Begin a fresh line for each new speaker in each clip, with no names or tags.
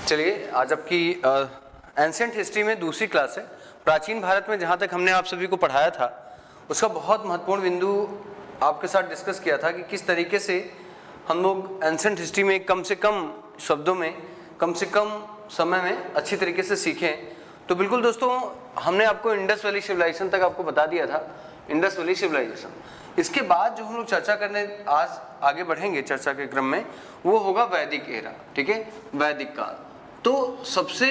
चलिए, आज आपकी एंशिएंट हिस्ट्री में दूसरी क्लास है। प्राचीन भारत में जहाँ तक हमने आप सभी को पढ़ाया था उसका बहुत महत्वपूर्ण बिंदु आपके साथ डिस्कस किया था कि किस तरीके से हम लोग एंशिएंट हिस्ट्री में कम से कम शब्दों में कम से कम समय में अच्छी तरीके से सीखें। तो बिल्कुल दोस्तों, हमने आपको इंडस वैली सिविलाइजेशन तक आपको बता दिया था, इंडस वैली सिविलाइजेशन। इसके बाद जो हम लोग चर्चा करने आज आगे बढ़ेंगे चर्चा के क्रम में, वो होगा वैदिक एरा। ठीक है, वैदिक काल। तो सबसे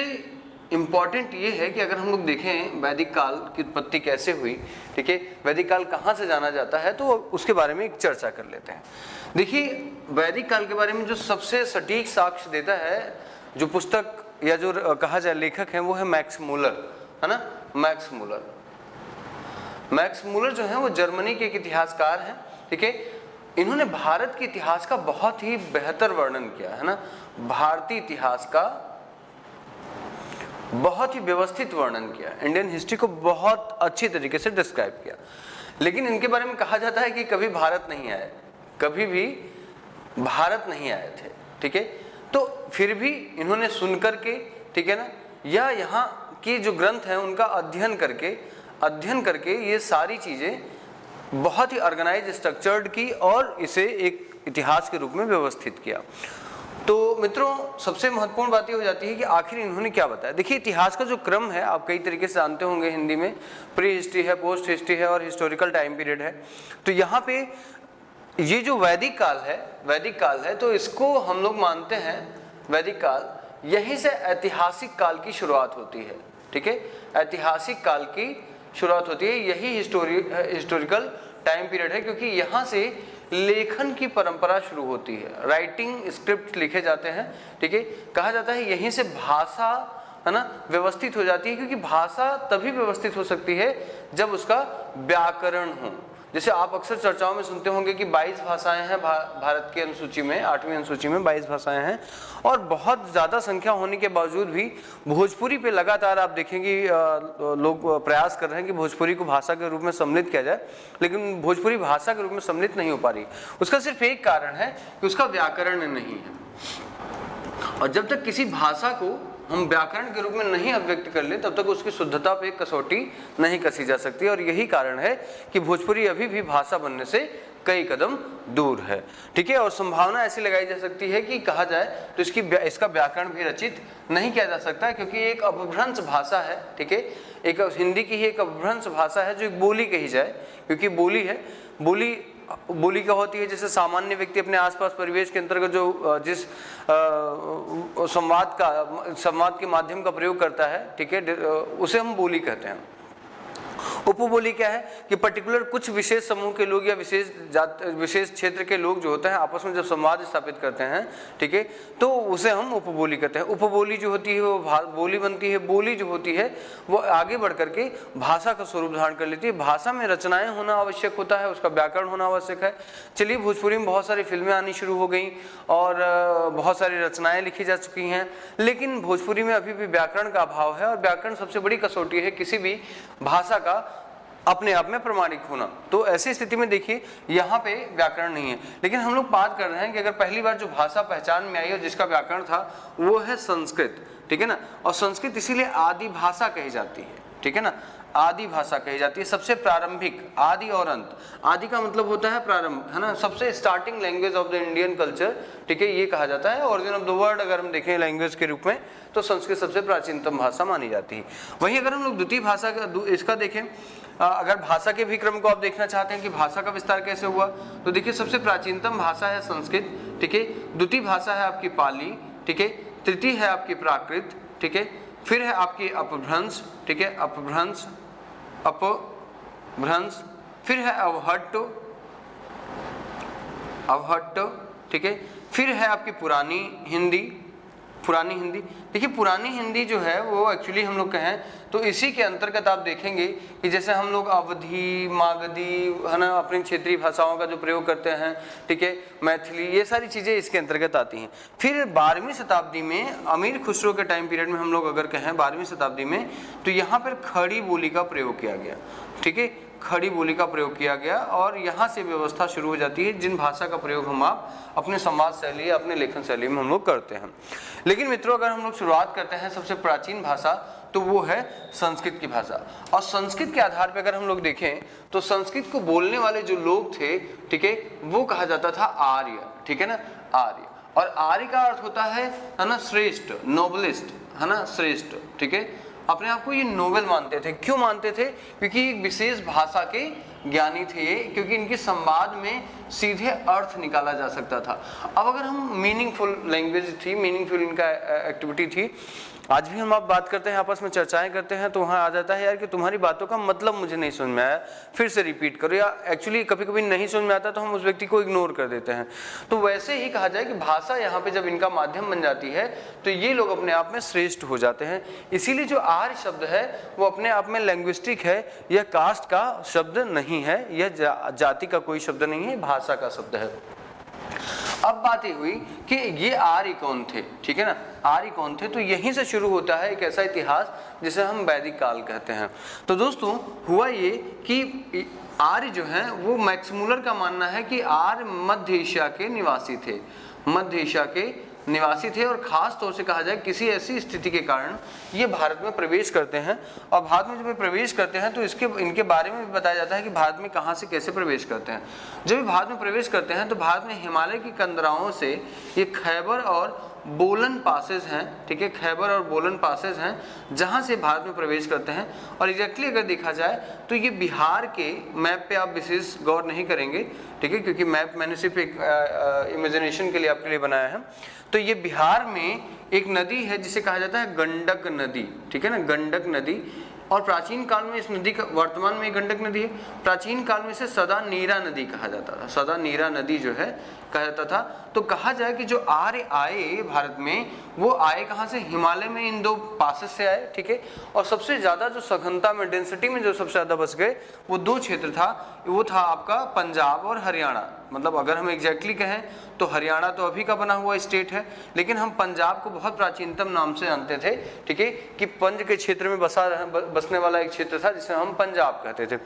इम्पॉर्टेंट ये है कि अगर हम लोग देखें वैदिक काल की उत्पत्ति कैसे हुई, ठीक है, वैदिक काल कहाँ से जाना जाता है, तो उसके बारे में एक चर्चा कर लेते हैं। देखिए, वैदिक काल के बारे में जो सबसे सटीक साक्ष्य देता है, जो पुस्तक या जो कहा जाए लेखक है, वो है मैक्स मूलर, है ना। मैक्स मूलर जो है वो जर्मनी के एक इतिहासकार हैं। ठीक है, इन्होंने भारत के इतिहास का बहुत ही बेहतर वर्णन किया है ना, भारतीय इतिहास का बहुत ही व्यवस्थित वर्णन किया, इंडियन हिस्ट्री को बहुत अच्छी तरीके से डिस्क्राइब किया। लेकिन इनके बारे में कहा जाता है कि कभी भारत नहीं आए, कभी भी भारत नहीं आए थे। ठीक है, तो फिर भी इन्होंने सुन करके, ठीक है ना, या यहाँ की जो ग्रंथ है उनका अध्ययन करके ये सारी चीजें बहुत ही ऑर्गेनाइज स्ट्रक्चर्ड की और इसे एक इतिहास के रूप में व्यवस्थित किया। तो मित्रों, सबसे महत्वपूर्ण बात ये हो जाती है कि आखिर इन्होंने क्या बताया। देखिए, इतिहास का जो क्रम है आप कई तरीके से जानते होंगे, हिंदी में प्री हिस्ट्री है, पोस्ट हिस्ट्री है और हिस्टोरिकल टाइम पीरियड है। तो यहाँ पे ये जो वैदिक काल है, तो इसको हम लोग मानते हैं वैदिक काल, यहीं से ऐतिहासिक काल की शुरुआत होती है। ठीक है, ऐतिहासिक काल की शुरुआत होती है, यही हिस्टोरिकल टाइम पीरियड है, क्योंकि यहाँ से लेखन की परंपरा शुरू होती है, राइटिंग स्क्रिप्ट लिखे जाते हैं। ठीक है, कहा जाता है यहीं से भाषा, है ना, व्यवस्थित हो जाती है, क्योंकि भाषा तभी व्यवस्थित हो सकती है जब उसका व्याकरण हो। जैसे आप अक्सर चर्चाओं में सुनते होंगे कि 22 भाषाएं हैं भारत की अनुसूची में, 8वीं अनुसूची में 22 भाषाएं हैं, और बहुत ज़्यादा संख्या होने के बावजूद भी भोजपुरी पे लगातार आप देखेंगे लोग प्रयास कर रहे हैं कि भोजपुरी को भाषा के रूप में सम्मिलित किया जाए, लेकिन भोजपुरी भाषा के रूप में सम्मिलित नहीं हो पा रही। उसका सिर्फ एक कारण है कि उसका व्याकरण नहीं है, और जब तक किसी भाषा को हम व्याकरण के रूप में नहीं अभिव्यक्त कर ले तब तक उसकी शुद्धता पे कसौटी नहीं कसी जा सकती। और यही कारण है कि भोजपुरी अभी भी भाषा बनने से कई कदम दूर है। ठीक है, और संभावना ऐसी लगाई जा सकती है कि कहा जाए तो इसका व्याकरण भी रचित नहीं किया जा सकता, क्योंकि एक अपभ्रंश भाषा है। ठीक है, एक हिंदी की ही एक अपभ्रंश भाषा है जो एक बोली कही जाए, क्योंकि बोली है, बोली क्या होती है, जैसे सामान्य व्यक्ति अपने आसपास परिवेश के अंतर्गत जो जिस संवाद के माध्यम का प्रयोग करता है, ठीक है, उसे हम बोली कहते हैं। उपबोली क्या है कि पर्टिकुलर कुछ विशेष समूह के लोग या विशेष क्षेत्र के लोग जो होते हैं आपस में जब संवाद स्थापित करते हैं, ठीक है, तो उसे हम उपबोली कहते हैं। उपबोली जो होती है वो बोली बनती है, बोली जो होती है वो आगे बढ़ करके भाषा का स्वरूप धारण कर लेती है। भाषा में रचनाएं होना आवश्यक होता है, उसका व्याकरण होना आवश्यक है। चलिए, भोजपुरी में बहुत सारी फिल्में आनी शुरू हो गई और बहुत सारी रचनाएं लिखी जा चुकी हैं, लेकिन भोजपुरी में अभी भी व्याकरण का अभाव है, और व्याकरण सबसे बड़ी कसौटी है किसी भी भाषा का अपने आप में प्रमाणिक होना। तो ऐसी स्थिति में देखिए, यहाँ पे व्याकरण नहीं है। लेकिन हम लोग बात कर रहे हैं कि अगर पहली बार जो भाषा पहचान में आई और जिसका व्याकरण था वो है संस्कृत। ठीक है ना, और संस्कृत इसीलिए आदि भाषा कही जाती है। ठीक है ना, आदि भाषा कही जाती है, सबसे प्रारंभिक, आदि और अंत। आदि का मतलब होता है प्रारंभ, है ना, सबसे starting language of the Indian culture. ठीक है, ये कहा जाता है। ओरिजिन ऑफ द वर्ड अगर हम देखें लैंग्वेज के रूप में, तो संस्कृत सबसे प्राचीनतम भाषा मानी जाती है। वहीं अगर हम लोग द्वितीय भाषा का इसका देखें, अगर भाषा के भी क्रम को आप देखना चाहते हैं कि भाषा का विस्तार कैसे हुआ, तो देखिए, सबसे प्राचीनतम भाषा है संस्कृत। ठीक है, द्वितीय भाषा है आपकी पाली। ठीक है, तृतीय है आपकी प्राकृत। ठीक है, फिर है आपकी अपभ्रंश। ठीक है, अपभ्रंश, फिर है अवहट्ट। ठीक है, फिर है आपकी पुरानी हिंदी। देखिए, पुरानी हिंदी जो है वो एक्चुअली हम लोग कहें तो इसी के अंतर्गत आप देखेंगे कि जैसे हम लोग अवधी, मागधी, है ना, अपनी क्षेत्रीय भाषाओं का जो प्रयोग करते हैं, ठीक है, मैथिली, ये सारी चीज़ें इसके अंतर्गत आती हैं। फिर 12वीं शताब्दी में, अमीर खुसरो के टाइम पीरियड में हम लोग अगर कहें 12वीं शताब्दी में, तो यहाँ पर खड़ी बोली का प्रयोग किया गया। ठीक है, खड़ी बोली का प्रयोग किया गया और यहाँ से व्यवस्था शुरू हो जाती है जिन भाषा का प्रयोग हम आप अपने संवाद शैली या अपने लेखन शैली में हम लोग करते हैं। लेकिन मित्रों, अगर हम लोग शुरुआत करते हैं सबसे प्राचीन भाषा, तो वो है संस्कृत की भाषा। और संस्कृत के आधार पर अगर हम लोग देखें तो संस्कृत को बोलने वाले जो लोग थे, ठीक है, वो कहा जाता था आर्य, ठीक है ना, आर्य। और आर्य का अर्थ होता है ना श्रेष्ठ, नोबलिस्ट, है ना, श्रेष्ठ, ठीक है। अपने आप को ये नोबल मानते थे। क्यों मानते थे? क्योंकि एक विशेष भाषा के ज्ञानी थे ये, क्योंकि इनके संवाद में सीधे अर्थ निकाला जा सकता था। अब अगर हम मीनिंगफुल लैंग्वेज थी, मीनिंगफुल इनका एक्टिविटी थी, आज भी हम आप बात करते हैं, आपस में चर्चाएं करते हैं, तो वहाँ आ जाता है यार कि तुम्हारी बातों का मतलब मुझे नहीं समझ में आया, फिर से रिपीट करो, या एक्चुअली कभी कभी नहीं समझ में आता तो हम उस व्यक्ति को इग्नोर कर देते हैं। तो वैसे ही कहा जाए कि भाषा यहाँ पे जब इनका माध्यम बन जाती है तो ये लोग अपने आप में श्रेष्ठ हो जाते हैं। इसीलिए जो आर्य शब्द है वो अपने आप में लैंग्विस्टिक है, यह कास्ट का शब्द नहीं है, यह जाति का कोई शब्द नहीं है, भाषा का शब्द है। अब बात ये हुई कि ये आर्य कौन थे, ठीक है ना, आर्य कौन थे, तो यहीं से शुरू होता है एक ऐसा इतिहास जिसे हम वैदिक काल कहते हैं। तो दोस्तों हुआ ये कि आर्य जो है वो मैक्स मुलर का मानना है कि आर्य मध्य एशिया के निवासी थे, मध्य एशिया के निवासी थे, और खास तौर से कहा जाए किसी ऐसी स्थिति के कारण ये भारत में प्रवेश करते हैं। और भारत में जब ये प्रवेश करते हैं तो इनके बारे में भी बताया जाता है कि भारत में कहाँ से कैसे प्रवेश करते हैं। जब ये भारत में प्रवेश करते हैं तो भारत में हिमालय की कंदराओं से ये खैबर और बोलन पासेज हैं, ठीक है, खैबर और बोलन पासेज हैं जहाँ से भारत में प्रवेश करते हैं। और एग्जैक्टली अगर देखा जाए तो ये बिहार के मैप पे आप विशेष गौर नहीं करेंगे, ठीक है, क्योंकि मैप मैंने सिर्फ एक इमेजिनेशन के लिए आपके लिए बनाया है। तो ये बिहार में एक नदी है जिसे कहा जाता है गंडक नदी, ठीक है ना, गंडक नदी। और प्राचीन काल में इस नदी का, वर्तमान में गंडक नदी है, प्राचीन काल में इसे सदा नीरा नदी कहा जाता था, सदा नीरा नदी जो है कहा जाता था। तो कहा जाए कि जो आर्य आए भारत में वो आए कहाँ से, हिमालय में इन दो पासेस से आए, ठीक है। और सबसे ज़्यादा जो सघनता में, डेंसिटी में जो सबसे ज़्यादा बस गए वो दो क्षेत्र था, वो था आपका पंजाब और हरियाणा। मतलब अगर हम एग्जैक्टली कहें तो हरियाणा तो अभी का बना हुआ स्टेट है, लेकिन हम पंजाब को बहुत प्राचीनतम नाम से जानते थे, ठीक है, कि पंज के क्षेत्र में बसने वाला एक क्षेत्र था जिसे हम पंजाब कहते थे।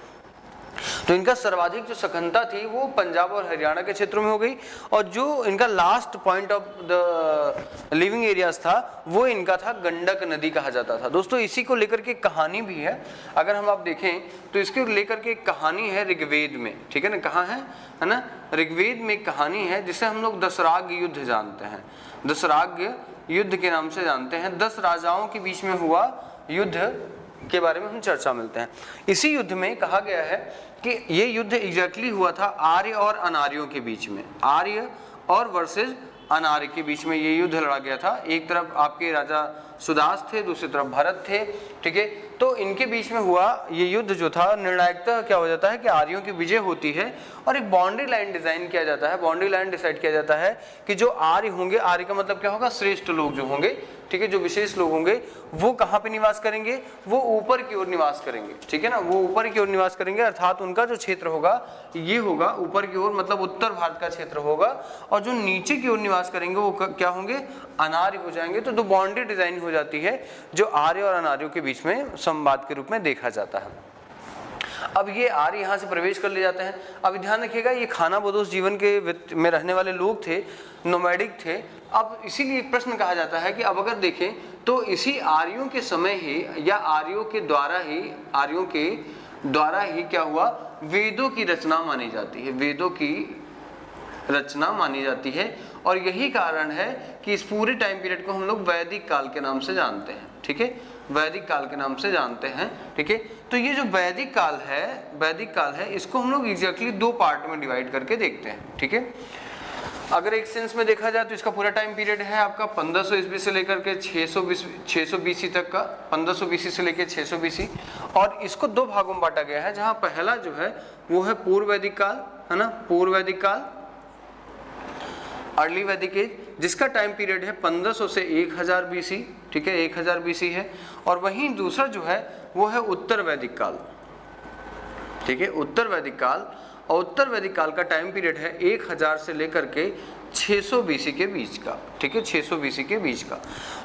तो इनका सर्वाधिक जो सघनता थी वो पंजाब और हरियाणा के क्षेत्रों में हो गई, और जो इनका last point of the living areas था वो इनका था गंडक नदी कहा जाता था। दोस्तों इसी को लेकर के कहानी भी है, अगर हम आप देखें तो इसके लेकर के एक कहानी है ऋग्वेद में, ठीक है ना, कहाँ है ना, ऋग्वेद में एक कहानी है जिसे हम लोग दशराग युद्ध जानते हैं, दशराग युद्ध के नाम से जानते हैं। 10 राजाओं के बीच में हुआ युद्ध के बारे में हम चर्चा मिलते हैं। इसी युद्ध में कहा गया है कि ये युद्ध एग्जैक्टली हुआ था आर्य और अनार्यों के बीच में, आर्य और वर्सेस अनार्य के बीच में ये युद्ध लड़ा गया था। एक तरफ आपके राजा सुदास थे, दूसरी तरफ भरत थे, ठीक है। तो इनके बीच में हुआ ये युद्ध जो था, निर्णायकता क्या हो जाता है कि आर्यों की विजय होती है और एक बाउंड्री लाइन डिजाइन किया जाता है, बाउंड्री लाइन डिसाइड किया जाता है कि जो आर्य होंगे, आर्य का मतलब क्या होगा, श्रेष्ठ लोग जो होंगे, ठीक है, जो विशेष लोग होंगे वो कहाँ पे निवास करेंगे, वो ऊपर की ओर निवास करेंगे, ठीक है ना, वो ऊपर की ओर निवास करेंगे, अर्थात उनका जो क्षेत्र होगा ये होगा ऊपर की ओर, मतलब उत्तर भारत का क्षेत्र होगा, और जो नीचे की ओर निवास करेंगे वो क्या होंगे, अनार्य हो जाएंगे। तो दो बाउंड्री डिजाइन हो जाती है जो आर्य और अनार्यों के बीच में संवाद के रूप में देखा जाता है। अब ये आर्य यहाँ से प्रवेश कर ले जाते हैं। अब ध्यान रखिएगा ये खानाबदोश जीवन के में रहने वाले लोग थे, नोमैडिक थे। अब इसीलिए एक प्रश्न कहा जाता है कि अब अगर देखें तो इसी आर्यों के समय ही या आर्यों के द्वारा ही क्या हुआ, वेदों की रचना मानी जाती है, वेदों की रचना मानी जाती है। और यही कारण है कि इस पूरे टाइम पीरियड को हम लोग वैदिक काल के नाम से जानते हैं, ठीक है, वैदिक काल के नाम से जानते हैं, ठीक है। तो ये जो वैदिक काल है इसको हम लोग एग्जैक्टली 2 पार्ट में डिवाइड करके देखते हैं, ठीक है। अगर एक सेंस में देखा जाए तो इसका पूरा टाइम पीरियड है आपका 1500 ईस्वी से लेकर के 600 बीसी तक का, 1500 बीसी से लेकर 600 बीसी। और इसको 2 भागों में बांटा गया है, जहाँ पहला जो है वो है पूर्व वैदिक काल, है ना, पूर्व वैदिक काल, अर्ली वैदिक एज, जिसका टाइम पीरियड है 1500 से 1000 बीसी, ठीक है, 1000 बीसी है। और वहीं दूसरा जो है वो है उत्तर वैदिक काल, ठीक है, उत्तर वैदिक काल। और उत्तर वैदिक काल का टाइम पीरियड है 1000 से लेकर के 600 BC के बीच का, ठीक है, 600 BC के बीच का।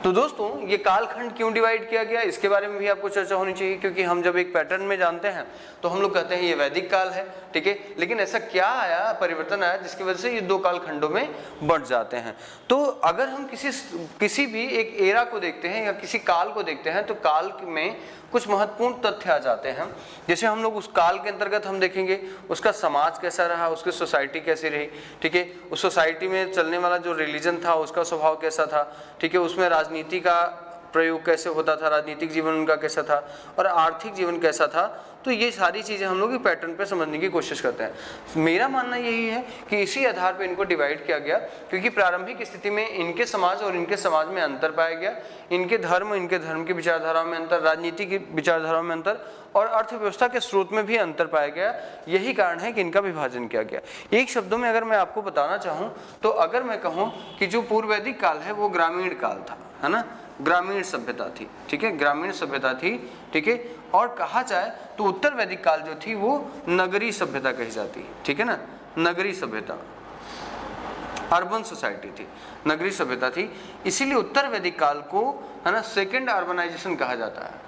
तो दोस्तों ये कालखंड क्यों डिवाइड किया गया, इसके बारे में भी आपको चर्चा होनी चाहिए, क्योंकि हम जब एक पैटर्न में जानते हैं तो हम लोग कहते हैं ये वैदिक काल है, ठीक है, लेकिन ऐसा क्या आया, परिवर्तन आया जिसकी वजह से ये दो कालखंडों में बंट जाते हैं। तो अगर हम किसी भी एक एरा को देखते हैं या किसी काल को देखते हैं तो काल में कुछ महत्वपूर्ण तथ्य आ जाते हैं। जैसे हम लोग उस काल के अंतर्गत हम देखेंगे उसका समाज कैसा रहा, उसकी सोसाइटी कैसी रही, ठीक है, उस सोसाइटी में चलने वाला जो रिलीजन था उसका स्वभाव कैसा था, ठीक है, उसमें राजनीति का प्रयोग कैसे होता था, राजनीतिक जीवन उनका कैसा था और आर्थिक जीवन कैसा था। तो ये सारी चीज़ें हम लोग पैटर्न पे समझने की कोशिश करते हैं। मेरा मानना यही है कि इसी आधार पे इनको डिवाइड किया गया, क्योंकि प्रारंभिक स्थिति में इनके समाज और इनके समाज में अंतर पाया गया, इनके धर्म की विचारधाराओं में अंतर, राजनीति की विचारधाराओं में अंतर और अर्थव्यवस्था के स्रोत में भी अंतर पाया गया। यही कारण है कि इनका विभाजन किया गया। एक शब्दों में अगर मैं आपको बताना चाहूँ तो अगर मैं कहूँ कि जो पूर्व वैदिक काल है वो ग्रामीण काल था, है ना, ग्रामीण सभ्यता थी, ठीक है, ग्रामीण सभ्यता थी, ठीक है, और कहा जाए तो उत्तर वैदिक काल जो थी वो नगरीय सभ्यता कही जाती है, ठीक है ना, नगरीय सभ्यता, अर्बन सोसाइटी थी, नगरीय सभ्यता थी, इसीलिए उत्तर वैदिक काल को, है ना, सेकेंड अर्बनाइजेशन कहा जाता है,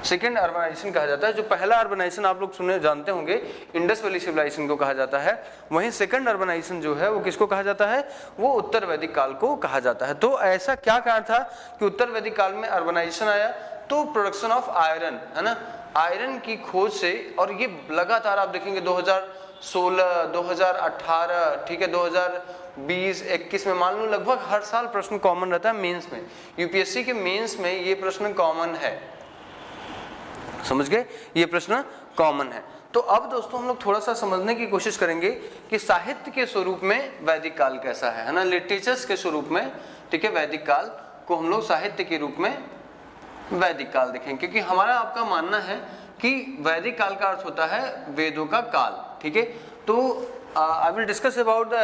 सेकेंड अर्बनाइजेशन कहा जाता है। जो पहला अर्बनाइजेशन आप लोग सुने जानते होंगे इंडस वैली सिविलाइजेशन को कहा जाता है, वहीं सेकेंड अर्बनाइजेशन जो है वो किसको कहा जाता है, वो उत्तर वैदिक काल को कहा जाता है। तो ऐसा क्या कारण था कि उत्तर वैदिक काल में अर्बनाइजेशन आया, तो प्रोडक्शन ऑफ आयरन, है ना, आयरन की खोज से, और ये लगातार आप देखेंगे 2016, 2018, ठीक है, 2020-21 में मान लो लगभग हर साल प्रश्न कॉमन रहता है मेंस में, यूपीएससी के मेंस में ये प्रश्न कॉमन है, समझ गए, ये प्रश्न कॉमन है। तो अब दोस्तों हम लोग थोड़ा सा समझने की कोशिश करेंगे कि साहित्य के स्वरूप में वैदिक काल कैसा है ना, लिटरेचर्स के स्वरूप में, ठीक है, वैदिक काल को हम लोग साहित्य के रूप में वैदिक काल देखेंगे, क्योंकि हमारा आपका मानना है कि वैदिक काल का अर्थ होता है वेदों का काल, ठीक है। तो I will discuss about the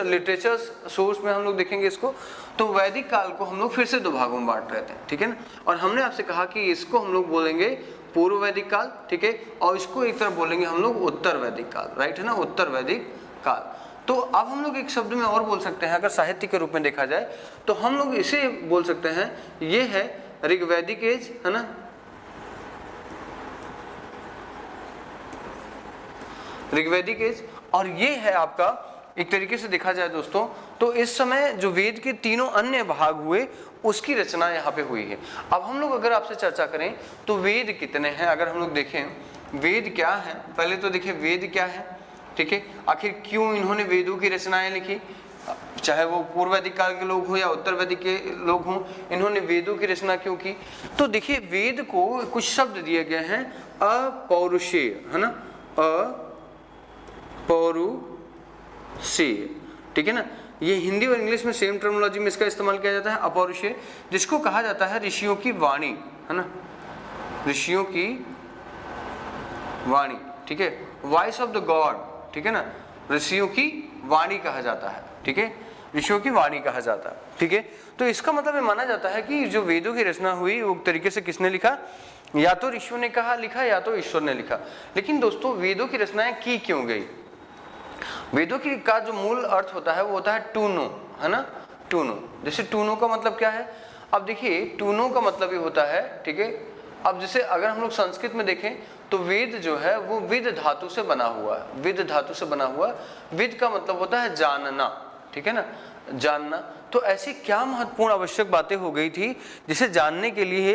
literatures source में हम लोग देखेंगे इसको। तो वैदिक काल को हम लोग फिर से दो भागों में बांट रहे थे, ठीक है ना, और हमने आपसे कहा कि इसको हम लोग बोलेंगे पूर्व वैदिक काल, ठीक है, और इसको एक तरफ बोलेंगे हम लोग उत्तर वैदिक काल, राइट है ना, उत्तर वैदिक काल। तो अब हम लोग एक शब्द में और बोल सकते हैं, अगर साहित्य के रूप में देखा जाए तो हम लोग इसे बोल सकते हैं, ये है ऋग्वैदिक एज, है ना, ऋग्वैदिक एज, और ये है आपका एक तरीके से देखा जाए दोस्तों तो इस समय जो वेद के तीनों अन्य भाग हुए उसकी रचना यहाँ पे हुई है। अब हम लोग अगर आपसे चर्चा करें तो वेद कितने हैं, अगर हम लोग देखें वेद क्या है, पहले तो देखिए वेद क्या है, ठीक है, आखिर क्यों इन्होंने वेदों की रचनाएं लिखी, चाहे वो पूर्व वैदिक काल के लोग हों या उत्तर वैदिक के लोग हों, इन्होंने वेदों की रचना क्यों की। तो देखिए वेद को कुछ शब्द दिए गए हैं, अपौरुषेय, है ना, अपौरुषेय, ठीक है ना, ये हिंदी और इंग्लिश में सेम टर्मिनोलॉजी में इसका इस्तेमाल किया जाता है, अपौरुषेय, जिसको कहा जाता है ऋषियों की वाणी, है ना, ऋषियों की वाणी, ठीक है, वॉइस ऑफ द गॉड, ठीक है ना, ऋषियों की वाणी कहा जाता है, ठीक है, ऋषियों की वाणी कहा जाता है, ठीक है। तो इसका मतलब ये माना जाता है कि जो वेदों की रचना हुई वो तरीके से किसने लिखा, या तो ऋषियों ने कहा लिखा या तो ईश्वर ने लिखा। लेकिन दोस्तों वेदों की रचनाएं की क्यों गई, वेदों की का जो मूल अर्थ होता है वो होता है टू नो, है ना, टू नो। जैसे टू नो का मतलब क्या है, अब देखिए टू नो का मतलब ये होता है, ठीक है, अब जैसे अगर हम लोग संस्कृत में देखें तो वेद जो है वो विद धातु से बना हुआ है, विद धातु से बना हुआ, विद का मतलब होता है जानना, ठीक है ना, जानना। तो ऐसी क्या महत्वपूर्ण आवश्यक बातें हो गई थी जिसे जानने के लिए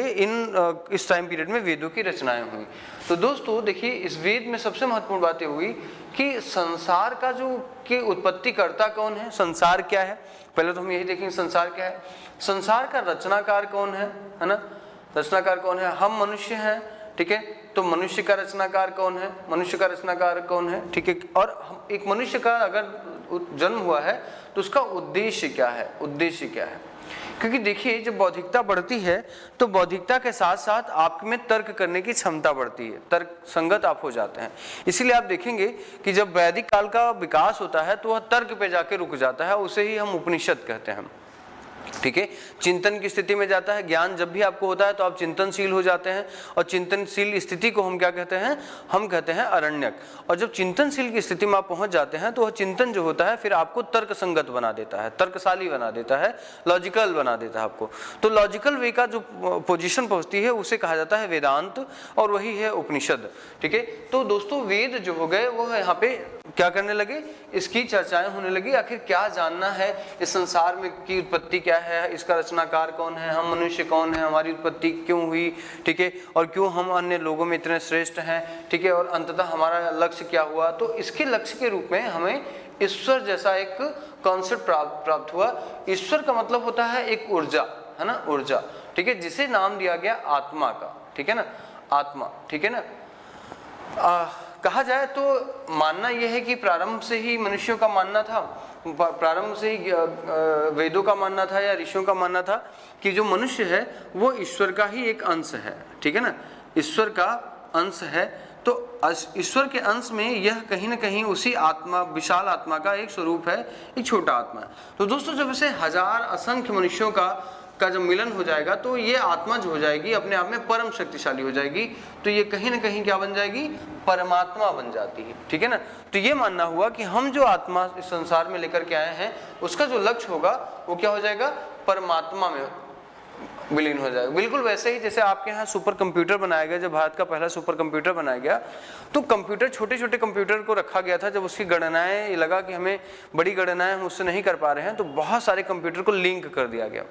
इस टाइम पीरियड में वेदों की रचनाएं हुई। तो दोस्तों देखिए इस वेद में सबसे महत्वपूर्ण बातें हुई कि संसार का जो कि उत्पत्तिकर्ता कौन है, संसार क्या है, पहले तो हम यही देखेंगे संसार क्या है, संसार का रचनाकार कौन है ना, रचनाकार कौन है, हम मनुष्य हैं, ठीक है, तो मनुष्य का रचनाकार कौन है, मनुष्य का रचनाकार कौन है, ठीक है, और एक मनुष्य का अगर जन्म हुआ है तो उसका उद्देश्य क्या है, उद्देश्य क्या है। क्योंकि देखिए जब बौद्धिकता बढ़ती है तो बौद्धिकता के साथ साथ आप में तर्क करने की क्षमता बढ़ती है, तर्क संगत आप हो जाते हैं। इसीलिए आप देखेंगे कि जब वैदिक काल का विकास होता है तो वह तर्क पे जाके रुक जाता है, उसे ही हम उपनिषद कहते हैं, ठीक है, चिंतन की स्थिति में जाता है। ज्ञान जब भी आपको होता है तो आप चिंतनशील हो जाते हैं, और चिंतनशील स्थिति को हम क्या कहते हैं, हम कहते हैं अरण्यक। और जब चिंतनशील की स्थिति में आप पहुंच जाते हैं तो वह चिंतन जो होता है फिर आपको तर्क संगत बना देता है, तर्कशाली बना देता है, लॉजिकल बना देता है आपको। तो लॉजिकल वे का जो पोजीशन पहुंचती है उसे कहा जाता है वेदांत, और वही है उपनिषद। ठीक है, तो दोस्तों वेद जो हो गए वो यहाँ पे क्या करने लगे, इसकी चर्चाएं होने लगी। आखिर क्या जानना है इस संसार में की उत्पत्ति क्या है, इसका रचनाकार कौन है, हम मनुष्य कौन है, हमारी उत्पत्ति क्यों हुई, ठीक है, और क्यों हम अन्य लोगों में इतने श्रेष्ठ हैं, ठीक है, और अंततः हमारा लक्ष्य क्या हुआ। तो इसके लक्ष्य के रूप में हमें ईश्वर जैसा एक कॉन्सेप्ट प्राप्त हुआ। ईश्वर का मतलब होता है एक ऊर्जा, है ना, ऊर्जा, ठीक है, जिसे नाम दिया गया आत्मा का, ठीक है ना, आत्मा, ठीक है ना। कहा जाए तो मानना यह है कि प्रारंभ से ही मनुष्यों का मानना था, प्रारंभ से ही वेदों का मानना था या ऋषियों का मानना था कि जो मनुष्य है वो ईश्वर का ही एक अंश है, ठीक है ना, ईश्वर का अंश है। तो ईश्वर के अंश में यह कहीं ना कहीं उसी आत्मा, विशाल आत्मा का एक स्वरूप है, एक छोटा आत्मा है। तो दोस्तों जब इसे हजार असंख्य मनुष्यों का जब मिलन हो जाएगा तो ये आत्मा जो हो जाएगी अपने आप में परम शक्तिशाली हो जाएगी। तो ये कहीं ना कहीं क्या बन जाएगी, परमात्मा बन जाती है, ठीक है ना। तो ये मानना हुआ कि हम जो आत्मा इस संसार में लेकर के आए हैं उसका जो लक्ष्य होगा वो क्या हो जाएगा, परमात्मा में विलीन हो जाएगा। बिल्कुल वैसे ही जैसे आपके यहाँ सुपर कंप्यूटर बनाया गया, जब भारत का पहला सुपर कंप्यूटर बनाया गया तो कंप्यूटर, छोटे छोटे कंप्यूटर को रखा गया था। जब उसकी गणनाएं, ये लगा कि हमें बड़ी गणनाएं हम उससे नहीं कर पा रहे हैं, तो बहुत सारे कंप्यूटर को लिंक कर दिया गया,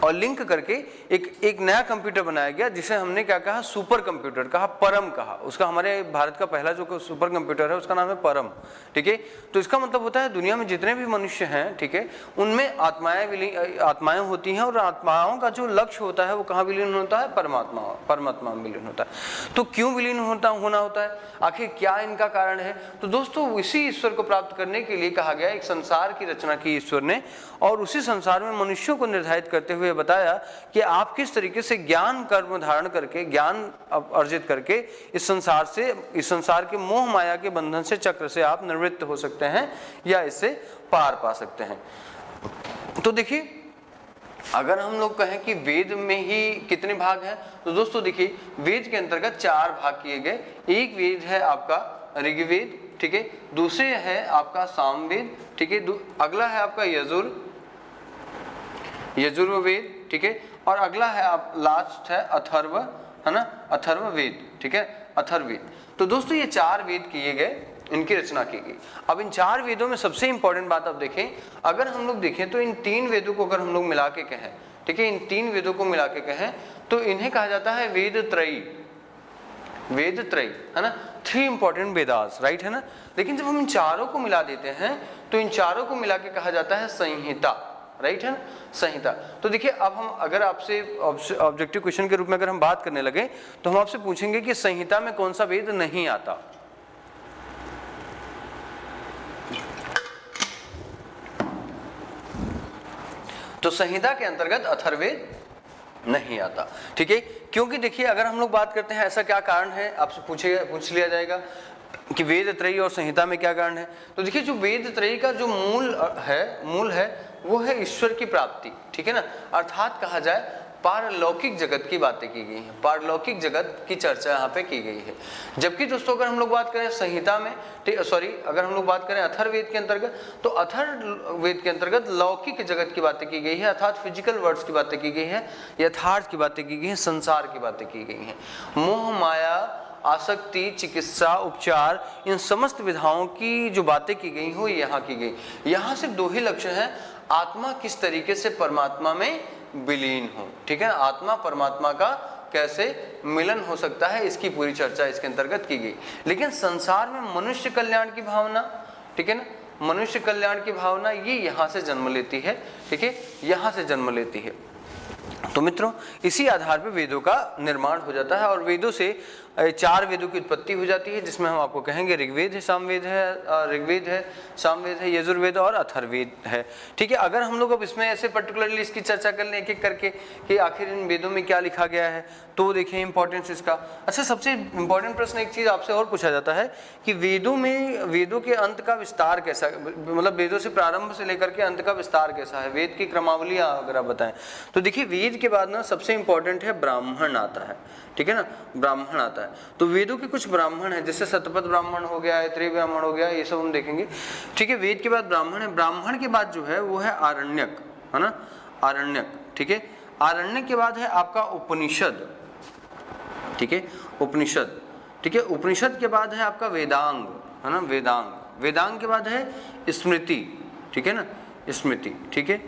और लिंक करके एक नया कंप्यूटर बनाया गया जिसे हमने क्या कहा, सुपर कंप्यूटर कहा, परम कहा। उसका हमारे भारत का पहला जो सुपर कंप्यूटर है उसका नाम है परम, ठीक है। तो इसका मतलब होता है दुनिया में जितने भी मनुष्य हैं, ठीक है, उनमें आत्माएं होती हैं, और आत्माओं का जो लक्ष्य होता है वो कहाँ विलीन होता है, परमात्मा में विलीन होता है। तो क्यों विलीन होना होता है, आखिर क्या इनका कारण है। तो दोस्तों इसी ईश्वर को प्राप्त करने के लिए कहा गया, एक संसार की रचना की ईश्वर ने, और उसी संसार में मनुष्यों को निर्धारित करते हुए बताया कि आप किस तरीके से ज्ञान कर्म धारण करके, ज्ञान अर्जित करके इस संसार के मोह माया के बंधन से, चक्र से आप निवृत्त हो सकते हैं या इससे पार पा सकते हैं। तो देखिए अगर हम लोग कहें कि वेद में ही कितने भाग हैं, तो दोस्तों देखिए वेद के अंतर्गत 4 भाग किए गए। एक वेद है आपका ऋग्वेद, ठीक है, दूसरे है आपका सामवेद, ठीक है, अगला है आपका यजुर्वेद, ठीक है, और अगला है आप लास्ट है अथर्व, है ना, अथर्ववेद, ठीक है, अथर्ववेद। तो दोस्तों ये 4 वेद किए गए, इनकी रचना की गई। अब इन 4 वेदों में सबसे इंपॉर्टेंट बात आप देखें, अगर हम लोग देखें तो इन 3 वेदों को अगर हम लोग मिला के कहें, ठीक है, इन 3 वेदों को मिला के कहें तो इन्हें कहा जाता है वेद त्रयी, है ना, 3 इंपॉर्टेंट वेदास, राइट, है ना। लेकिन जब हम इन चारों को मिला देते हैं तो इन चारों को मिला के कहा जाता है संहिता, राइट है ना, संहिता। तो देखिए अब हम अगर आपसे ऑब्जेक्टिव क्वेश्चन के रूप में अगर हम बात करने लगे तो हम आपसे पूछेंगे कि संहिता में कौन सा वेद नहीं आता। तो संहिता के अंतर्गत अथर्ववेद नहीं आता, ठीक है, क्योंकि देखिए अगर हम लोग बात करते हैं ऐसा क्या कारण है, आपसे पूछ लिया जाएगा कि वेद त्रयी और संहिता में क्या कारण है। तो देखिए जो वेद त्रयी का जो मूल है वो है ईश्वर की प्राप्ति, ठीक है ना, अर्थात कहा जाए पारलौकिक जगत की बातें की गई हैं, पारलौकिक जगत की चर्चा यहाँ पे की गई है। जबकि दोस्तों अगर हम लोग बात करें संहिता में, अगर हम लोग बात करें अथर्ववेद के अंतर्गत, तो अथर्ववेद के अंतर्गत लौकिक जगत की बातें की गई है, अर्थात फिजिकल वर्ड्स की बातें की गई है, यथार्थ की बातें की गई हैं, संसार की बातें की गई हैं। मोह माया, आसक्ति, चिकित्सा, उपचार, इन समस्त विधाओं की जो बातें की गई हो यहाँ की गई। यहाँ सिर्फ 2 ही लक्ष्य हैं, आत्मा किस तरीके से परमात्मा में विलीन हो, ठीक है, आत्मा परमात्मा का कैसे मिलन हो सकता है, इसकी पूरी चर्चा इसके अंतर्गत की गई। लेकिन संसार में मनुष्य कल्याण की भावना, ठीक है ना, मनुष्य कल्याण की भावना ये यहाँ से जन्म लेती है, ठीक है, यहाँ से जन्म लेती है। तो मित्रों इसी आधार पर वेदों का निर्माण हो जाता है, और वेदों से 4 वेदों की उत्पत्ति हो जाती है, जिसमें हम आपको कहेंगे ऋग्वेद है, सामवेद है, यजुर्वेद और अथर्ववेद है। ठीक है, अगर हम लोग अब इसमें ऐसे पर्टिकुलरली इसकी चर्चा कर लें एक एक करके कि आखिर इन वेदों में क्या लिखा गया है, तो देखिए इंपॉर्टेंस इसका। अच्छा, सबसे इंपॉर्टेंट प्रश्न एक चीज आपसे और पूछा जाता है कि वेदों के अंत का विस्तार कैसा, मतलब वेदों से प्रारंभ से लेकर के अंत का विस्तार कैसा है, वेद की क्रमावली अगर आप बताएं तो देखिए वेद के बाद ना सबसे इंपॉर्टेंट है ब्राह्मण आता है। ठीक है ना, ब्राह्मण आता है। तो वेदों के कुछ ब्राह्मण है, जैसे शतपथ ब्राह्मण हो गया, ऐतरेय ब्राह्मण हो गया, ये सब हम देखेंगे। ठीक है, वेद के बाद ब्राह्मण है। ब्राह्मण के बाद जो है वो है आरण्यक, है ना, आरण्यक। ठीक है, आरण्यक के बाद है आपका उपनिषद। ठीक है, उपनिषद। ठीक है, उपनिषद के बाद है आपका वेदांग, है ना, वेदांग। वेदांग के बाद है स्मृति। ठीक है ना, स्मृति। ठीक है,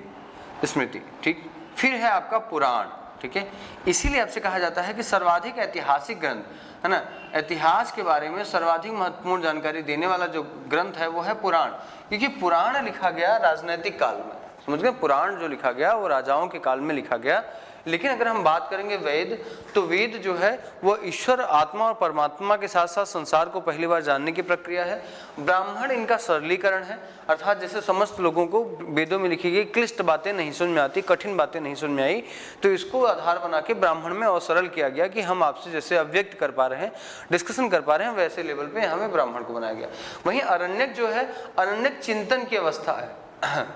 स्मृति। ठीक, फिर है आपका पुराण। ठीक है, इसीलिए आपसे कहा जाता है कि सर्वाधिक ऐतिहासिक ग्रंथ, है ना, इतिहास के बारे में सर्वाधिक महत्वपूर्ण जानकारी देने वाला जो ग्रंथ है वो है पुराण, क्योंकि पुराण लिखा गया राजनैतिक काल में। समझ गए, पुराण जो लिखा गया वो राजाओं के काल में लिखा गया। लेकिन अगर हम बात करेंगे वेद, तो वेद जो है वो ईश्वर, आत्मा और परमात्मा के साथ साथ संसार को पहली बार जानने की प्रक्रिया है। ब्राह्मण इनका सरलीकरण है, अर्थात जैसे समस्त लोगों को वेदों में लिखी गई क्लिष्ट बातें नहीं समझ में आती, कठिन बातें नहीं समझ में आई, तो इसको आधार बना के ब्राह्मण में और सरल किया गया कि हम आपसे जैसे अव्यक्त कर पा रहे हैं, डिस्कशन कर पा रहे हैं, वैसे लेवल पे हमें ब्राह्मण को बनाया गया। वहीं अरण्यक जो है, अरण्यक चिंतन की अवस्था है,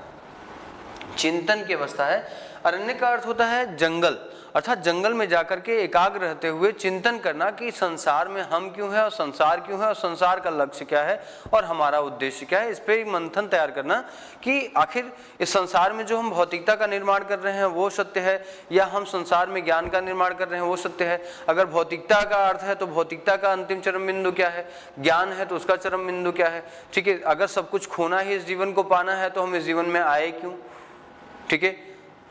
चिंतन की अवस्था है। अरण्य का अर्थ होता है जंगल, अर्थात जंगल में जाकर के एकाग्र रहते हुए चिंतन करना कि संसार में हम क्यों हैं और संसार क्यों है और संसार का लक्ष्य क्या है और हमारा उद्देश्य क्या है। इस पे मंथन तैयार करना कि आखिर इस संसार में जो हम भौतिकता का निर्माण कर रहे हैं वो सत्य है, या हम संसार में ज्ञान का निर्माण कर रहे हैं वो सत्य है। अगर भौतिकता का अर्थ है तो भौतिकता का अंतिम चरम बिंदु क्या है, ज्ञान है तो उसका चरम बिंदु क्या है। ठीक है, अगर सब कुछ खोना ही इस जीवन को पाना है तो हम इस जीवन में आए क्यों। ठीक है,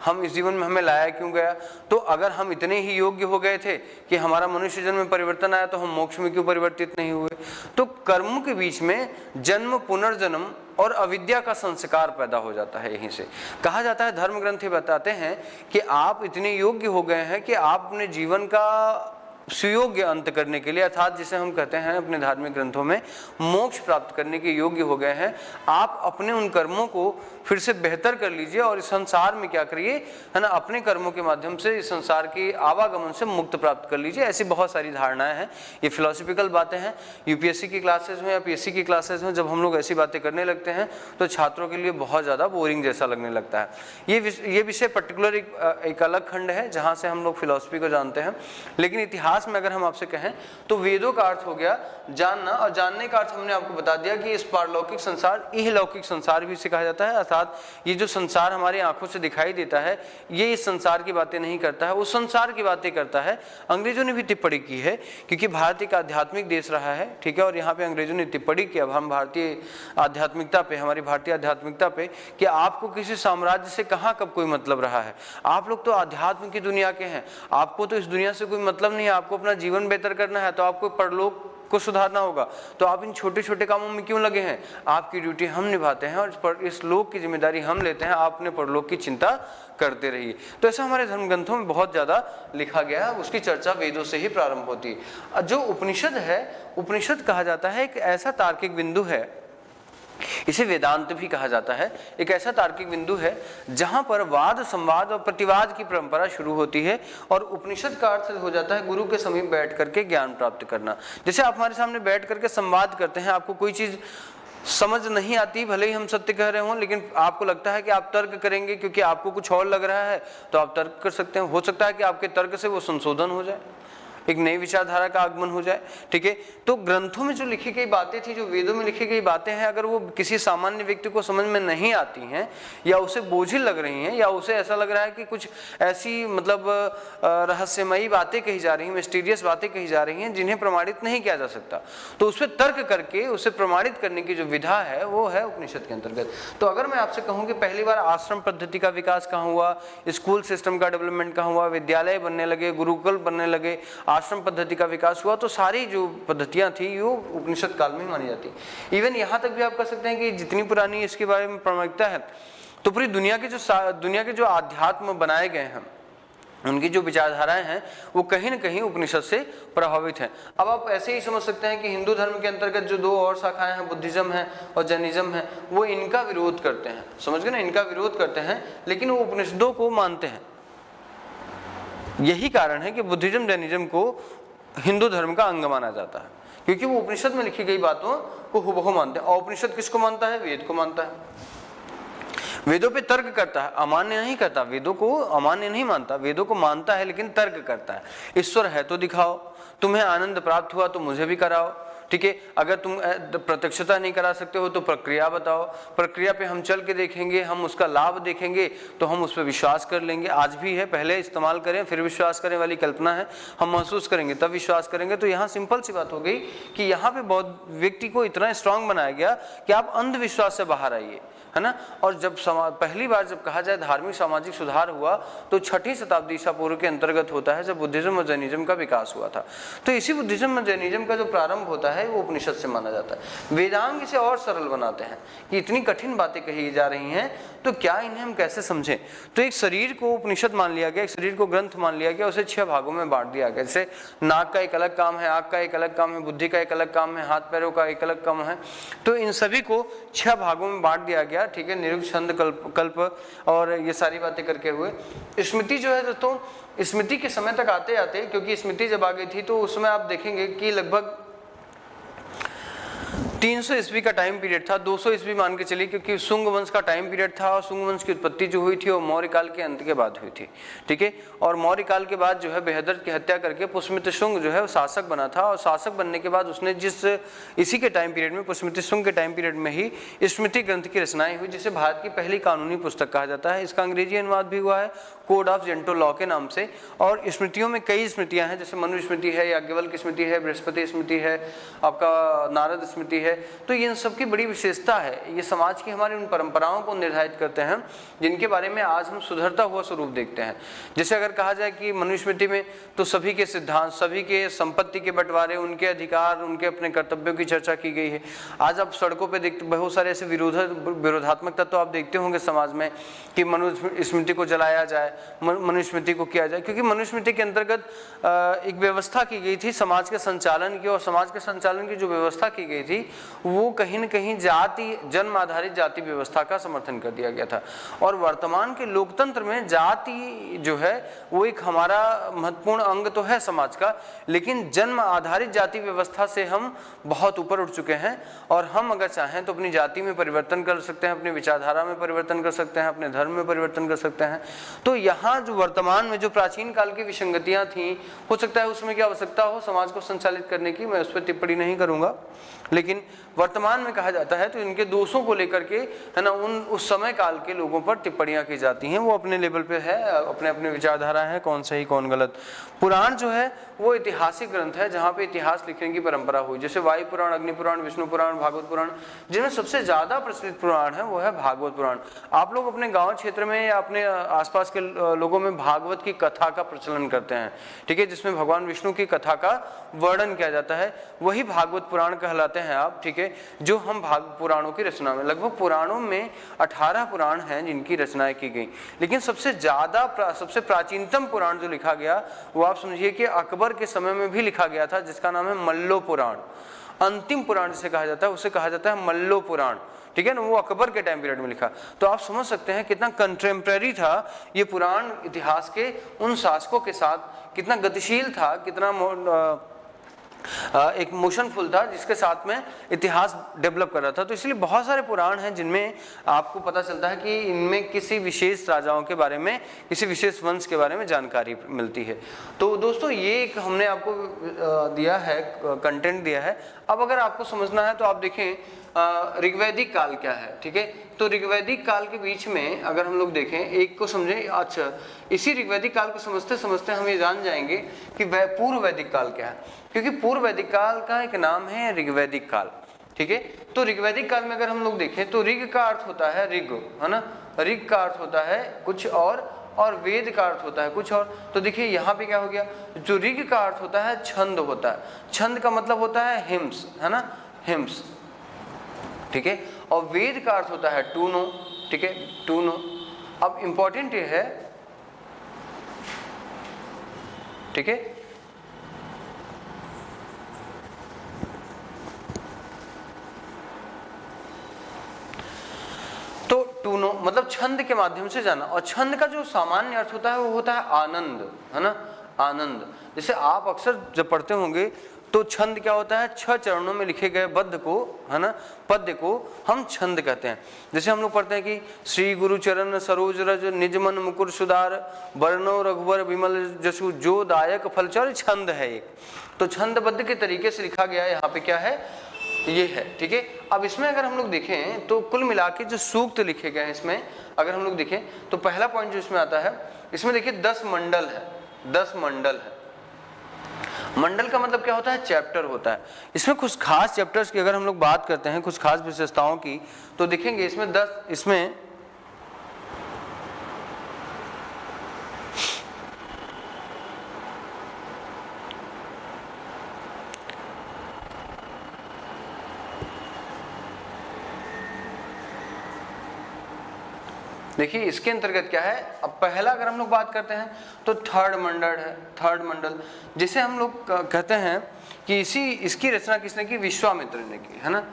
हम इस जीवन में हमें लाया क्यों गया। तो अगर हम इतने ही योग्य हो गए थे कि हमारा मनुष्य जन्म में परिवर्तन आया, तो हम मोक्ष में क्यों परिवर्तित नहीं हुए। तो कर्मों के बीच में जन्म, पुनर्जन्म और अविद्या का संस्कार पैदा हो जाता है। यहीं से कहा जाता है, धर्म ग्रंथ बताते हैं कि आप इतने योग्य हो गए हैं कि आप अपने जीवन का सुयोग्य अंत करने के लिए, अर्थात जिसे हम कहते हैं अपने धार्मिक ग्रंथों में मोक्ष प्राप्त करने के योग्य हो गए हैं। आप अपने उन कर्मों को फिर से बेहतर कर लीजिए और इस संसार में क्या करिए, है ना, अपने कर्मों के माध्यम से इस संसार की आवागमन से मुक्त प्राप्त कर लीजिए। ऐसी बहुत सारी धारणाएं हैं, ये फिलोसफिकल बातें हैं। यूपीएससी की क्लासेस में या पीएससी की क्लासेस में जब हम लोग ऐसी बातें करने लगते हैं तो छात्रों के लिए बहुत ज़्यादा बोरिंग जैसा लगने लगता है। ये विषय पर्टिकुलर एक अलग खंड है जहाँ से हम लोग फिलोसफी को जानते हैं। लेकिन इतिहास में अगर हम आपसे कहें तो वेदों का अर्थ हो गया जानना, और जानने का अर्थ हमने आपको बता दिया कि इस पारलौकिक संसार, इहलौकिक संसार भी इसे कहा जाता है। अर्थात ये जो संसार हमारी आंखों से दिखाई देता है, ये इस संसार की बातें नहीं करता है, उस संसार की बातें करता है। अंग्रेजों ने भी टिप्पणी की है, क्योंकि भारत एक आध्यात्मिक देश रहा है। ठीक है, और यहाँ पे अंग्रेजों ने टिप्पणी की अब हम भारतीय आध्यात्मिकता पे, हमारी भारतीय आध्यात्मिकता पे, कि आपको किसी साम्राज्य से कहाँ कब कोई मतलब रहा है। आप लोग तो आध्यात्म की दुनिया के हैं, आपको तो इस दुनिया से कोई मतलब नहीं है। आपको अपना जीवन बेहतर करना है तो आपको परलोक को सुधारना होगा, तो आप इन छोटे छोटे कामों में क्यों लगे हैं। आपकी ड्यूटी हम निभाते हैं और इस लोक की जिम्मेदारी हम लेते हैं, आप अपने परलोक की चिंता करते रहिए। तो ऐसा हमारे धर्म ग्रंथों में बहुत ज़्यादा लिखा गया है, उसकी चर्चा वेदों से ही प्रारंभ होती है। जो उपनिषद है, उपनिषद कहा जाता है एक ऐसा तार्किक बिंदु है, इसे वेदांत भी कहा जाता है, एक ऐसा तार्किक बिंदु है जहां पर वाद, संवाद और प्रतिवाद की परंपरा शुरू होती है। और उपनिषद का अर्थ हो जाता है गुरु के समीप बैठ करके ज्ञान प्राप्त करना। जैसे आप हमारे सामने बैठ करके संवाद करते हैं, आपको कोई चीज समझ नहीं आती, भले ही हम सत्य कह रहे हों, लेकिन आपको लगता है कि आप तर्क करेंगे क्योंकि आपको कुछ और लग रहा है, तो आप तर्क कर सकते हैं। हो सकता है कि आपके तर्क से वो संशोधन हो जाए, एक नई विचारधारा का आगमन हो जाए। ठीक है, तो ग्रंथों में जो लिखी गई बातें थी, जो वेदों में लिखी गई बातें हैं, अगर वो किसी सामान्य व्यक्ति को समझ में नहीं आती हैं, या उसे बोझिल लग रही हैं, या उसे ऐसा लग रहा है कि कुछ ऐसी मतलब रहस्यमयी बातें कही जा रही हैं, मिस्टीरियस बातें कही जा रही हैं जिन्हें प्रमाणित नहीं किया जा सकता, तो उस पर तर्क करके उसे प्रमाणित करने की जो विधा है वो है उपनिषद के अंतर्गत। तो अगर मैं आपसे कहूँ कि पहली बार आश्रम पद्धति का विकास कहाँ हुआ, स्कूल सिस्टम का डेवलपमेंट कहाँ हुआ, विद्यालय बनने लगे, गुरुकुल बनने लगे, आश्रम पद्धति का विकास हुआ, तो सारी जो पद्धतियां थी वो उपनिषद काल में मानी जाती। इवन यहाँ तक भी आप कह सकते हैं कि जितनी पुरानी इसके बारे में प्रामाणिकता है, तो पूरी दुनिया के जो आध्यात्म बनाए गए हैं, उनकी जो विचारधाराएं हैं वो कहीं ना कहीं उपनिषद से प्रभावित हैं। अब आप ऐसे ही समझ सकते हैं कि हिंदू धर्म के अंतर्गत जो दो और शाखाएं हैं, बुद्धिज्म है और जैनिज्म है, वो इनका विरोध करते हैं, समझ गए ना, इनका विरोध करते हैं, लेकिन वो उपनिषदों को मानते हैं। यही कारण है कि बुद्धिज्म जैनिज्म को हिंदू धर्म का अंग माना जाता है, क्योंकि वो उपनिषद में लिखी गई बातों को हुबहू मानते हैं। और उपनिषद किसको मानता है? वेद को मानता है, वेदों पे तर्क करता है, अमान्य नहीं करता। वेदों को अमान्य नहीं मानता, वेदों को मानता है लेकिन तर्क करता है। ईश्वर है तो दिखाओ, तुम्हें आनंद प्राप्त हुआ तो मुझे भी कराओ, ठीक है। अगर तुम प्रत्यक्षता नहीं करा सकते हो तो प्रक्रिया बताओ, प्रक्रिया पे हम चल के देखेंगे, हम उसका लाभ देखेंगे तो हम उस पर विश्वास कर लेंगे। आज भी है, पहले इस्तेमाल करें फिर विश्वास करें वाली कल्पना है, हम महसूस करेंगे तब विश्वास करेंगे। तो यहाँ सिंपल सी बात हो गई कि यहाँ पे बहुत व्यक्ति को इतना स्ट्रांग बनाया गया कि आप अंधविश्वास से बाहर आइए, है ना। और जब पहली बार जब कहा जाए धार्मिक सामाजिक सुधार हुआ तो 6ठी शताब्दी ईसा पूर्व के अंतर्गत होता है, जब बुद्धिज्म और जैनिज्म का विकास हुआ था। तो इसी बुद्धिज्म और जैनिज्म का जो प्रारंभ होता है वो उपनिषद से माना जाता है। वेदांग इसे और सरल बनाते हैं कि इतनी कठिन बातें कही जा रही हैं तो क्या इन्हें हम कैसे समझें। तो एक शरीर को उपनिषद मान लिया गया, एक शरीर को ग्रंथ मान लिया गया, उसे 6 भागों में बांट दिया गया। जैसे नाक का एक अलग काम है, आँख का एक अलग काम है, बुद्धि का एक अलग काम है, हाथ पैरों का एक अलग काम है। तो इन सभी को 6 भागों में बांट दिया गया, ठीक है। निरुक्त, छंद, कल्प और ये सारी बातें करके हुए स्मृति जो है दोस्तों, स्मृति के समय तक आते आते, क्योंकि स्मृति जब आ गई थी तो उसमें आप देखेंगे कि लगभग 300 ईस्वी का टाइम पीरियड था, 200 ईस्वी मान के चलिए, क्योंकि शुंग वंश का टाइम पीरियड था और शुंग वंश की उत्पत्ति जो हुई थी वो मौर्य काल के अंत के बाद हुई थी, ठीक है। और मौर्य काल के बाद जो है बेहदर की हत्या करके पुष्यमित्र शुंग जो है वो शासक बना था, और शासक बनने के बाद उसने इसी के टाइम पीरियड में, पुष्यमित्र शुंग के टाइम पीरियड में ही स्मृति ग्रंथ की रचनाएं हुई, जिसे भारत की पहली कानूनी पुस्तक कहा जाता है। इसका अंग्रेजी अनुवाद भी हुआ है कोड ऑफ जेंटो लॉ के नाम से। और स्मृतियों में कई स्मृतियां हैं, जैसे मनु स्मृति है, याज्ञवल्क्य स्मृति है, बृहस्पति स्मृति है, आपका नारद स्मृति है। तो इन सबकी बड़ी विशेषता है, ये समाज की हमारी उन परंपराओं को निर्धारित करते हैं जिनके बारे में आज हम सुधरता हुआ स्वरूप देखते हैं। जैसे अगर कहा जाए कि मनुस्मृति में तो सभी के सिद्धांत, सभी के संपत्ति के बंटवारे, उनके अधिकार, उनके अपने कर्तव्यों की चर्चा की गई है। आज आप सड़कों पे देखते बहुत सारे ऐसे विरोधात्मक तत्व आप देखते होंगे समाज में कि मनुस्मृति को जलाया जाए, मनुस्मृति को किया जाए, क्योंकि मनुस्मृति के अंतर्गत एक व्यवस्था की गई थी समाज के संचालन की, और समाज के संचालन की जो व्यवस्था की गई थी वो कहीं न कहीं जाति, जन्म आधारित जाति व्यवस्था का समर्थन कर दिया गया था। और वर्तमान के लोकतंत्र में जाति जो है वो एक हमारा महत्वपूर्ण अंग तो है समाज का, लेकिन जन्म आधारित जाति व्यवस्था से हम बहुत ऊपर उठ चुके हैं। और हम अगर चाहें तो अपनी जाति में परिवर्तन कर सकते हैं, अपनी विचारधारा में परिवर्तन कर सकते हैं, अपने धर्म में परिवर्तन कर सकते हैं। तो यहाँ जो वर्तमान में जो प्राचीन काल की विसंगतियाँ थीं, हो सकता है उसमें क्या आवश्यकता हो समाज को संचालित करने की, मैं उस पर टिप्पणी नहीं करूँगा, लेकिन वर्तमान में कहा जाता है तो इनके दोषों को लेकर के, है ना, उस समय काल के लोगों पर टिप्पणियां की जाती हैं। वो अपने लेवल पे है, अपने अपने विचारधारा है, कौन सही कौन गलत। पुराण जो है वो ऐतिहासिक ग्रंथ है जहाँ पे इतिहास लिखने की परंपरा हुई, जैसे वायु पुराण, अग्नि पुराण, विष्णु पुराण, भागवत पुराण। जिनमें सबसे ज्यादा प्रचलित पुराण है वो है भागवत पुराण। आप लोग अपने गाँव क्षेत्र में या अपने आसपास के लोगों में भागवत की कथा का प्रचलन करते हैं, ठीक है, जिसमें भगवान विष्णु की कथा का वर्णन किया जाता है, वही भागवत पुराण कहलाते हैं आप, ठीक है। जो हम पुराणों की रचना में, लगभग पुराणों में 18 पुराण हैं जिनकी रचनाएं की गई, लेकिन सबसे प्राचीनतम पुराण जो लिखा गया वो आप समझिए कि अकबर के समय में भी लिखा गया था, जिसका नाम है मल्लो पुराण। अंतिम पुराण जिसे कहा जाता है उसे कहा जाता है मल्लो पुराण, ठीक है ना, वो अकबर के टाइम पीरियड में लिखा। तो आप समझ सकते हैं कितना कंटेम्प्रेरी था ये पुराण, इतिहास के उन शासकों के साथ कितना गतिशील था, कितना एक मोशनफुल था, जिसके साथ में इतिहास डेवलप कर रहा था। तो इसलिए बहुत सारे पुराण हैं जिनमें आपको पता चलता है कि इनमें किसी विशेष राजाओं के बारे में, किसी विशेष वंश के बारे में जानकारी मिलती है। तो दोस्तों ये एक हमने आपको दिया है, कंटेंट दिया है। अब अगर आपको समझना है तो आप देखें ऋग्वैदिक काल क्या है, ठीक है। तो ऋग्वैदिक काल के बीच में अगर हम लोग देखें, एक को समझें, अच्छा इसी ऋग्वैदिक काल को समझते समझते हम ये जान जाएंगे कि पूर्व वैदिक काल क्या है, क्योंकि पूर्व वैदिक काल का एक नाम है ऋग्वैदिक काल, ठीक है। तो ऋग्वैदिक काल में अगर हम लोग देखें तो ऋग का अर्थ होता है ऋग, है ना, ऋग का अर्थ होता है कुछ और वेद का अर्थ होता है कुछ और। तो देखिए यहाँ पे क्या हो गया, जो ऋग का अर्थ होता है छंद होता है, छंद का मतलब होता है हिम्स, है ना, हिम्स, ठीक है। और वेद का अर्थ होता है टूनो, ठीक है, टूनो। अब इंपॉर्टेंट ये है ठीक है। तो टूनो मतलब छंद के माध्यम से जाना, और छंद का जो सामान्य अर्थ होता है वो होता है आनंद, है ना, आनंद। जैसे आप अक्सर जब पढ़ते होंगे तो छंद क्या होता है, 6 चरणों में लिखे गए बद्ध को, है ना, पद्य को हम छंद कहते हैं। जैसे हम लोग पढ़ते हैं कि श्री गुरु चरण सरोज रज निज मन मुकुर सुधार वर्णो रघुवर विमल जसु जो दायक फलचार, छंद है एक। तो छंदबद्ध के तरीके से लिखा गया है, यहाँ पे क्या है, ये है, ठीक है। अब इसमें अगर हम लोग देखें तो कुल मिला के जो सूक्त लिखे गए हैं इसमें अगर हम लोग देखें तो पहला पॉइंट जो इसमें आता है, इसमें देखिए 10 मंडल है, 10 मंडल है। मंडल का मतलब क्या होता है, चैप्टर होता है। इसमें कुछ खास चैप्टर्स की अगर हम लोग बात करते हैं, कुछ खास विशेषताओं की, तो देखेंगे इसमें 10, इसमें देखिए इसके अंतर्गत क्या है। अब पहला अगर हम लोग बात करते हैं तो थर्ड मंडल है, थर्ड मंडल, जिसे हम लोग कहते हैं कि इसकी रचना किसने की, विश्वामित्र ने की, है ना,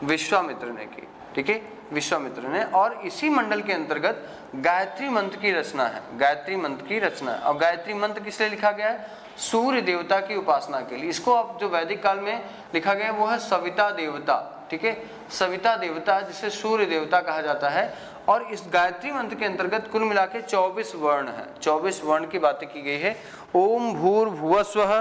विश्वामित्र ने की, ठीक है, विश्वामित्र ने। और इसी मंडल के अंतर्गत गायत्री मंत्र की रचना है, गायत्री मंत्र की रचना है। और गायत्री मंत्र किस लिए लिखा गया है, सूर्य देवता की उपासना के लिए। इसको अब जो वैदिक काल में लिखा गया है वो है सविता देवता, ठीक है, सविता देवता जिसे सूर्य देवता कहा जाता है। और इस गायत्री मंत्र के अंतर्गत कुल मिला के 24 वर्ण है, 24 वर्ण की बातें की गई है। ओम भूर्भुवस्वः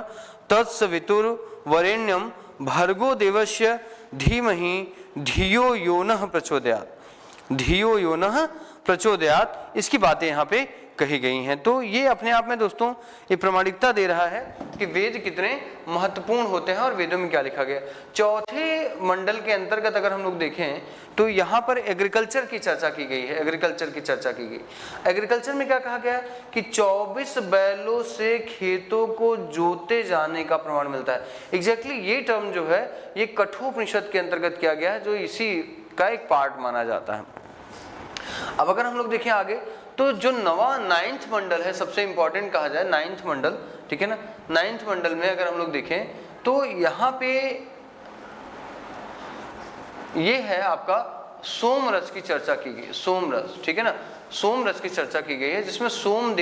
तत्सवितुर वरेण्यम भर्गो देवस्य धीमहि धियो यो नः प्रचोदयात्, धियो यो नः प्रचोदयात्, इसकी बातें यहाँ पे कही गई हैं। तो ये अपने आप में दोस्तों ये प्रमाणिकता दे रहा है कि वेद कितने महत्वपूर्ण होते हैं और वेदों में क्या लिखा गया। चौथे मंडल के अंतर्गत अगर हम लोग देखें तो यहाँ पर एग्रीकल्चर की चर्चा की गई है, एग्रीकल्चर की चर्चा की गई। एग्रीकल्चर में क्या कहा गया कि 24 बैलों से खेतों को जोते जाने का प्रमाण मिलता है। एग्जैक्टली ये टर्म जो है ये कठोपनिषद के अंतर्गत किया गया है, जो इसी का एक पार्ट माना जाता है। अब अगर हम लोग देखें आगे तो जो नवा 9th मंडल है, सबसे इंपॉर्टेंट कहा जाए 9th मंडल, ठीक है ना, 9th मंडल में अगर हम लोग देखें तो यहाँ पे ये है आपका सोम रस की चर्चा की गई, सोम रस, ठीक है ना, सोम रस की चर्चा की गई है, जिसमें सोम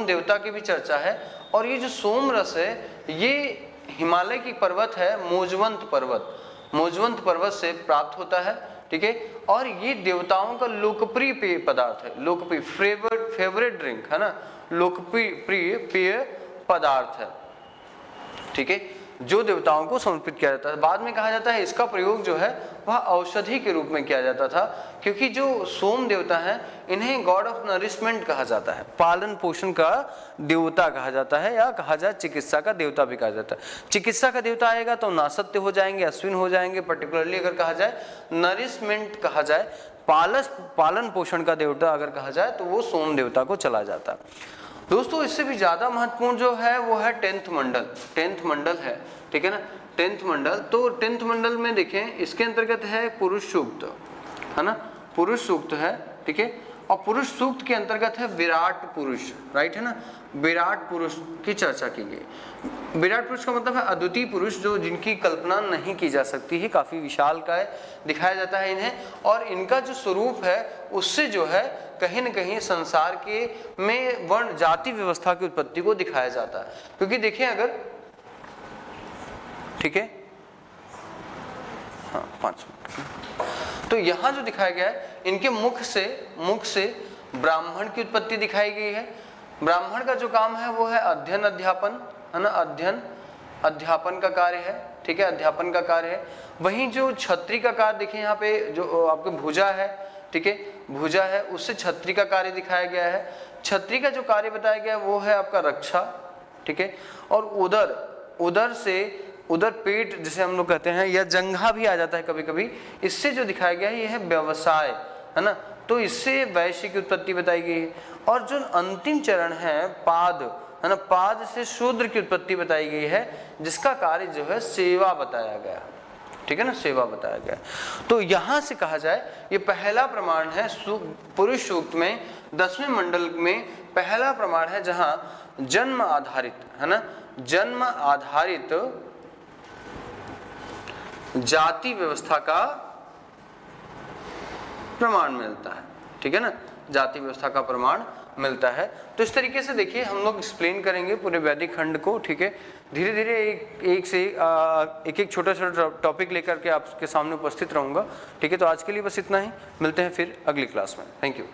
देवता की भी चर्चा है। और ये जो सोम रस है ये हिमालय की पर्वत है, मोजवंत पर्वत से प्राप्त होता है, ठीक है। और ये देवताओं का लोकप्रिय पेय पदार्थ है, लोकप्रिय फेवरेट ड्रिंक है ना, लोकप्रिय पेय पदार्थ है, ठीक है, जो देवताओं को समर्पित किया जाता है। बाद में कहा जाता है इसका प्रयोग जो है वह औषधि के रूप में किया जाता था, क्योंकि जो सोम देवता है इन्हें गॉड ऑफ नरिशमेंट कहा जाता है, पालन पोषण का देवता कहा जाता है, या कहा जाए चिकित्सा का देवता भी कहा जाता है। चिकित्सा का देवता आएगा तो नासत्य हो जाएंगे, अश्विन हो जाएंगे। पर्टिकुलरली अगर कहा जाए नरिशमेंट कहा जाए, पालन पोषण का देवता अगर कहा जाए तो वो सोम देवता को चला जाता है। दोस्तों इससे भी ज्यादा महत्वपूर्ण जो है वो है 10th मंडल है, ठीक है ना, 10th मंडल। तो 10th मंडल में देखें इसके अंतर्गत है पुरुष सूक्त, है ना, पुरुष सूक्त है, ठीक है। और पुरुष सूक्त के अंतर्गत है विराट पुरुष, राइट है ना, विराट पुरुष की चर्चा की गई। विराट पुरुष का मतलब है अद्वितीय पुरुष, जो जिनकी कल्पना नहीं की जा सकती है, काफी विशालकाय दिखाया जाता है इन्हें। और इनका जो स्वरूप है उससे जो है कहीं न कहीं संसार के में वर्ण जाति व्यवस्था की उत्पत्ति को दिखाया जाता है। क्योंकि देखिए अगर, ठीक है, हाँ 5 मिनट, तो यहाँ जो दिखाया गया है इनके मुख से ब्राह्मण की उत्पत्ति दिखाई गई है। ब्राह्मण का जो काम है वो है अध्ययन अध्यापन, है ना, अध्यापन का कार्य है, ठीक है, अध्यापन का कार्य है। वहीं जो छत्री का कार्य देखिए यहाँ पे जो आपके भुजा है, ठीक है, भुजा है, उससे छत्री का कार्य दिखाया गया है। छत्री का जो कार्य बताया गया है वो है आपका रक्षा, ठीक है। और उदर पेट जिसे हम लोग कहते हैं, या जंघा भी आ जाता है कभी कभी, इससे जो दिखाया गया है ये है व्यवसाय, है ना, तो इससे वैश्य की उत्पत्ति बताई गई है। और जो अंतिम चरण है पाद, है ना, पाद से शूद्र की उत्पत्ति बताई गई है, जिसका कार्य जो है सेवा बताया गया, ठीक है ना, सेवा बताया गया। तो यहां से कहा जाए ये पहला प्रमाण है पुरुष सूक्त में 10वें मंडल में पहला प्रमाण है जहां जन्म आधारित, है ना, जन्म आधारित जाति व्यवस्था का प्रमाण मिलता है, ठीक है ना, जाति व्यवस्था का प्रमाण मिलता है। तो इस तरीके से देखिए हम लोग एक्सप्लेन करेंगे पूरे वैदिक खंड को, ठीक है, धीरे धीरे एक एक छोटा छोटा टॉपिक लेकर के आपके सामने उपस्थित रहूंगा, ठीक है। तो आज के लिए बस इतना ही, मिलते हैं फिर अगली क्लास में। Thank you.